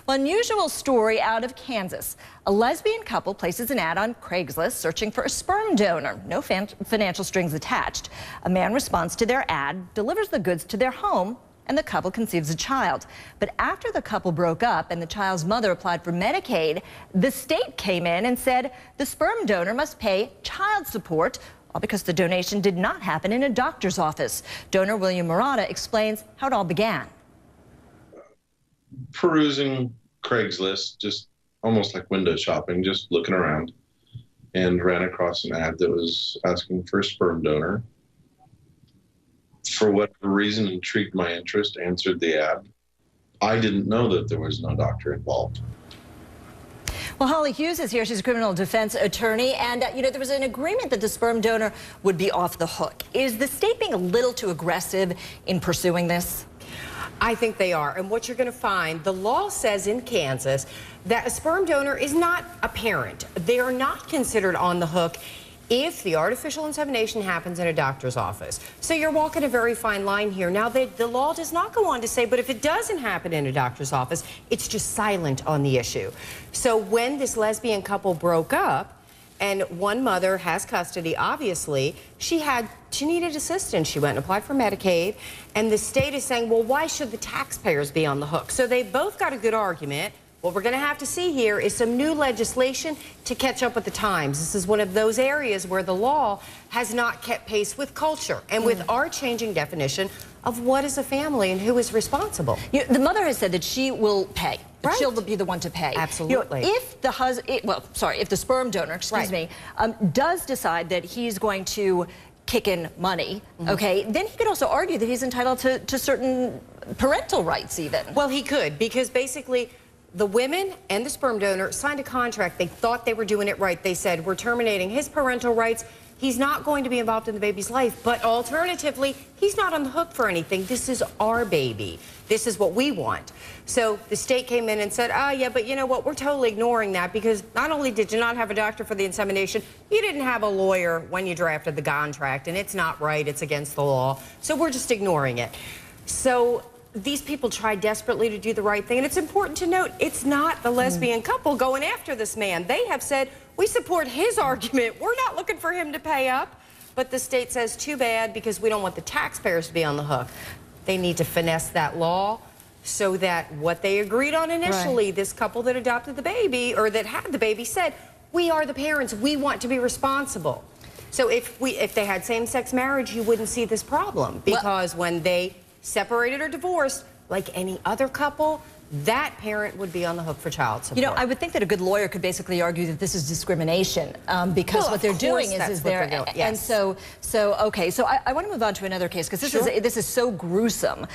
Well, unusual story out of Kansas. A lesbian couple places an ad on Craigslist searching for a sperm donor. No financial strings attached. A man responds to their ad, delivers the goods to their home, and the couple conceives a child. But after the couple broke up and the child's mother applied for Medicaid, the state came in and said the sperm donor must pay child support, all because the donation did not happen in a doctor's office. Donor William Murata explains how it all began. Perusing Craigslist, just almost like window shopping, just looking around, and ran across an ad that was asking for a sperm donor. For whatever reason, intrigued my interest, answered the ad. I didn't know that there was no doctor involved. Well, Holly Hughes is here. She's a criminal defense attorney. And, there was an agreement that the sperm donor would be off the hook. Is the state being a little too aggressive in pursuing this? I think they are. And what you're going to find, the law says in Kansas that a sperm donor is not a parent. They are not considered on the hook if the artificial insemination happens in a doctor's office. So you're walking a very fine line here. Now, the law does not go on to say, but if it doesn't happen in a doctor's office, it's just silent on the issue. So when this lesbian couple broke up, and one mother has custody, obviously, she needed assistance. She went and applied for Medicaid, and the state is saying, well, why should the taxpayers be on the hook? So they both got a good argument. What we're going to have to see here is some new legislation to catch up with the times. This is one of those areas where the law has not kept pace with culture and with our changing definition of what is a family and who is responsible. The mother has said that she will pay. Right. She'll be the one to pay. Absolutely. If the sperm donor, does decide that he's going to kick in money, okay, then he could also argue that he's entitled to certain parental rights even. Well, he could, because basically the women and the sperm donor signed a contract. They thought they were doing it right. They said, we're terminating his parental rights. He's not going to be involved in the baby's life, but alternatively, he's not on the hook for anything. This is our baby. This is what we want. So the state came in and said, yeah, but you know what? We're totally ignoring that, because not only did you not have a doctor for the insemination, you didn't have a lawyer when you drafted the contract, and it's not right. It's against the law. So we're just ignoring it. So these people tried desperately to do the right thing, and it's important to note it's not the lesbian couple going after this man. They have said, we support his argument. We're not looking for him to pay up. But the state says, too bad, because we don't want the taxpayers to be on the hook. They need to finesse that law so that what they agreed on initially, this couple that adopted the baby, or that had the baby, said, we are the parents. We want to be responsible. So if they had same-sex marriage, you wouldn't see this problem, because when they separated or divorced, like any other couple, that parent would be on the hook for child support. I would think that a good lawyer could basically argue that this is discrimination, because what they're doing is they're yes. And so I want to move on to another case, because this is so gruesome.